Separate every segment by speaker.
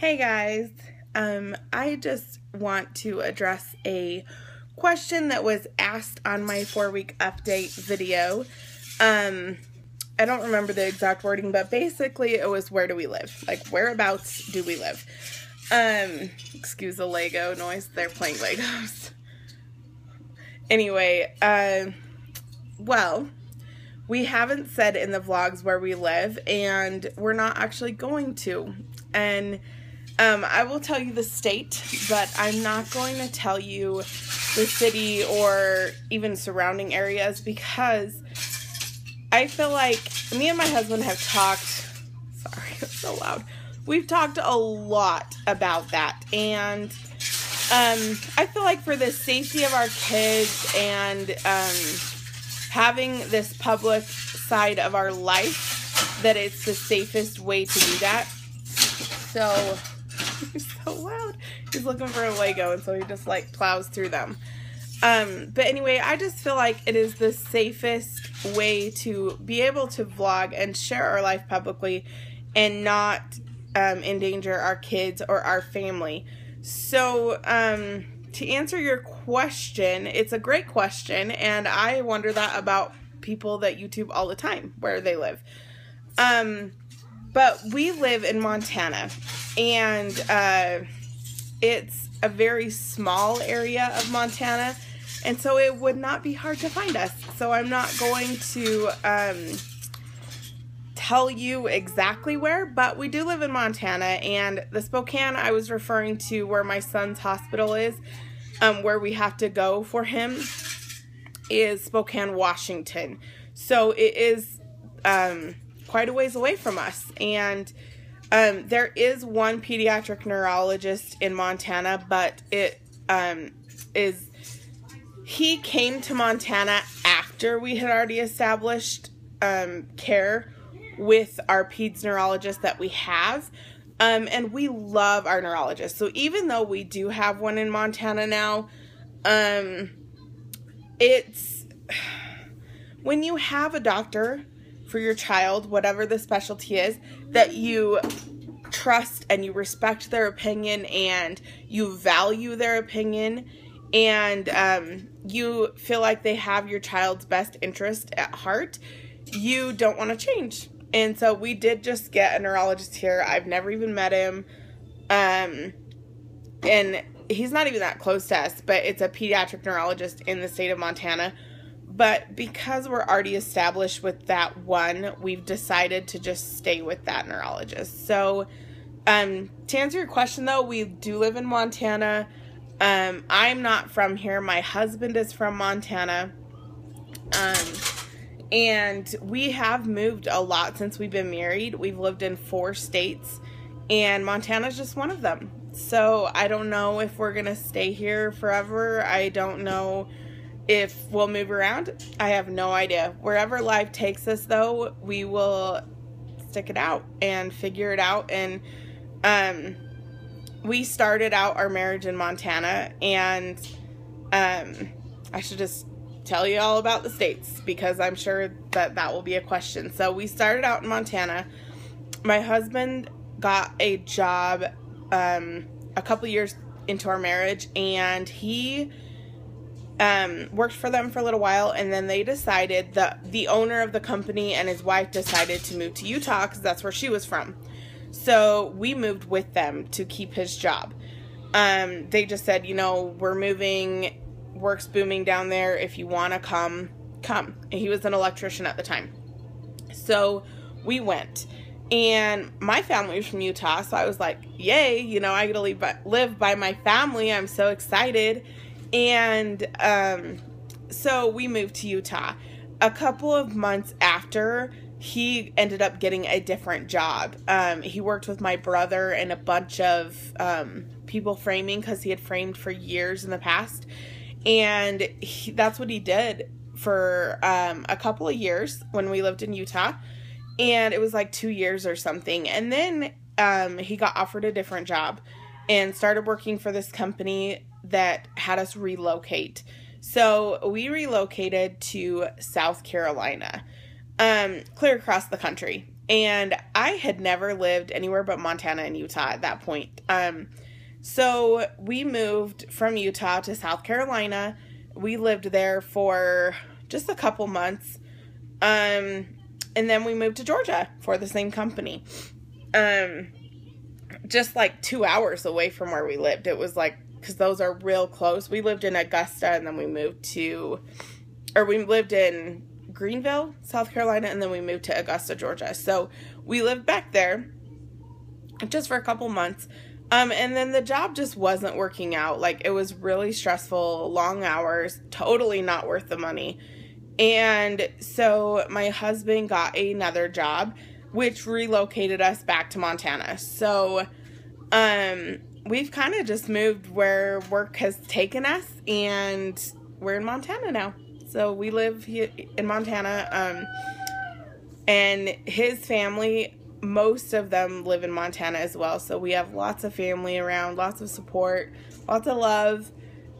Speaker 1: Hey guys, I just want to address a question that was asked on my 4-week update video. I don't remember the exact wording, but basically it was, where do we live? Like, whereabouts do we live? Excuse the Lego noise, they're playing Legos. Anyway, well, we haven't said in the vlogs where we live, and we're not actually going to. And I will tell you the state, but I'm not going to tell you the city or even surrounding areas, because I feel like me and my husband have talked, sorry, it's so loud. We've talked a lot about that, and I feel like for the safety of our kids and having this public side of our life, that it's the safest way to do that. So, he's so loud. He's looking for a Lego, and so he just like plows through them. But anyway, I just feel like it is the safest way to be able to vlog and share our life publicly and not endanger our kids or our family. So, to answer your question, it's a great question, and I wonder that about people that YouTube all the time, where they live. But we live in Montana, and it's a very small area of Montana, and so it would not be hard to find us. So I'm not going to tell you exactly where, but we do live in Montana, and the Spokane I was referring to, where my son's hospital is, where we have to go for him, is Spokane, Washington. So it is quite a ways away from us, and there is one pediatric neurologist in Montana, but he came to Montana after we had already established care with our peds neurologist that we have, and we love our neurologist. So even though we do have one in Montana now, it's when you have a doctor for your child, whatever the specialty is, that you trust and you respect their opinion and you value their opinion, and you feel like they have your child's best interest at heart, you don't want to change. And so we did just get a neurologist here. I've never even met him, and he's not even that close to us, but it's a pediatric neurologist in the state of Montana. But because we're already established with that one, we've decided to just stay with that neurologist. So, to answer your question though, we do live in Montana. I'm not from here. My husband is from Montana. And we have moved a lot since we've been married. We've lived in 4 states, and Montana's just one of them. So I don't know if we're going to stay here forever. I don't know if we'll move around. I have no idea. Wherever life takes us, though, we will stick it out and figure it out. And we started out our marriage in Montana, and I should just tell you all about the states, because I'm sure that will be a question. So we started out in Montana. My husband got a job a couple years into our marriage, and he worked for them for a little while, and then they decided, the owner of the company and his wife decided to move to Utah, because that's where she was from. So we moved with them to keep his job. They just said, you know, we're moving, work's booming down there, if you want to come. And he was an electrician at the time. So we went, and my family was from Utah, so I was like, yay, you know, I get to live by my family. I'm so excited. And so we moved to Utah. A couple of months after, he ended up getting a different job. He worked with my brother and a bunch of people framing, because he had framed for years in the past. And that's what he did for a couple of years when we lived in Utah. And it was like 2 years or something. And then he got offered a different job and started working for this company that had us relocate. So we relocated to South Carolina, clear across the country. And I had never lived anywhere but Montana and Utah at that point. So we moved from Utah to South Carolina. We lived there for just a couple months. And then we moved to Georgia for the same company. Just like 2 hours away from where we lived. It was like, because those are real close. We lived in Augusta, and then we lived in Greenville, South Carolina, and then we moved to Augusta, Georgia. So we lived back there just for a couple months. And then the job just wasn't working out. Like, it was really stressful, long hours, totally not worth the money. And so my husband got another job, which relocated us back to Montana. So, we've kind of just moved where work has taken us, and we're in Montana now. So we live here in Montana, and his family, most of them live in Montana as well. So we have lots of family around, lots of support, lots of love,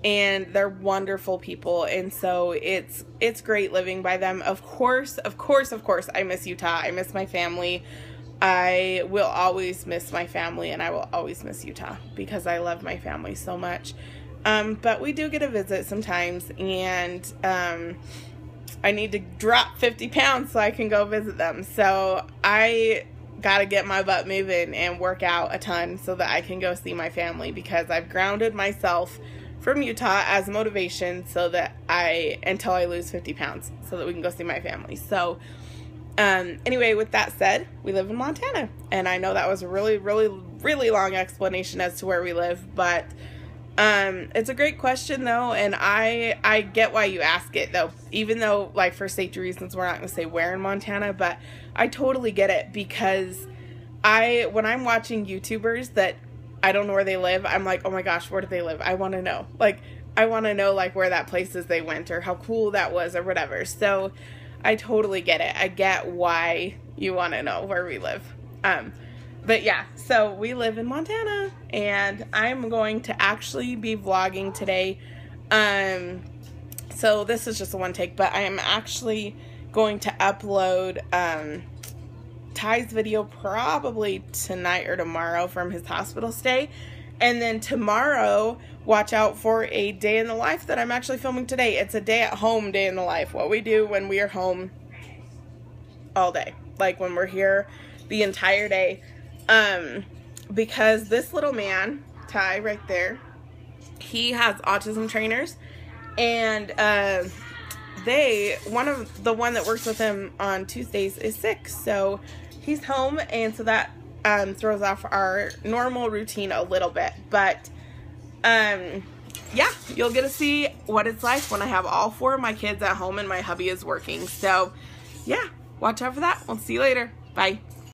Speaker 1: and they're wonderful people. And so it's great living by them. Of course, I miss Utah. I miss my family. I will always miss my family, and I will always miss Utah because I love my family so much. But we do get a visit sometimes, and I need to drop 50 pounds so I can go visit them. So I got to get my butt moving and work out a ton so that I can go see my family, because I've grounded myself from Utah as motivation so that until I lose 50 pounds so that we can go see my family. So anyway, with that said, we live in Montana, and I know that was a really, really, really long explanation as to where we live, but it's a great question though, and I get why you ask it though, even though, like, for safety reasons we're not going to say where in Montana, but I totally get it, because when I'm watching YouTubers that I don't know where they live, I'm like, oh my gosh, where do they live? I want to know. Like, I want to know, like, where that place is they went, or how cool that was, or whatever. So I totally get it. I get why you want to know where we live. But yeah, so we live in Montana, and I'm going to actually be vlogging today. So this is just a one take, but I am actually going to upload Ty's video probably tonight or tomorrow from his hospital stay. And then tomorrow, watch out for a day in the life that I'm actually filming today. It's a day at home day in the life. What we do when we are home all day. Like, when we're here the entire day. Because this little man, Ty, right there, he has autism trainers, and one that works with him on Tuesdays is sick, so he's home, and so that throws off our normal routine a little bit. But yeah, you'll get to see what it's like when I have all 4 of my kids at home and my hubby is working. So yeah, watch out for that. We'll see you later. Bye.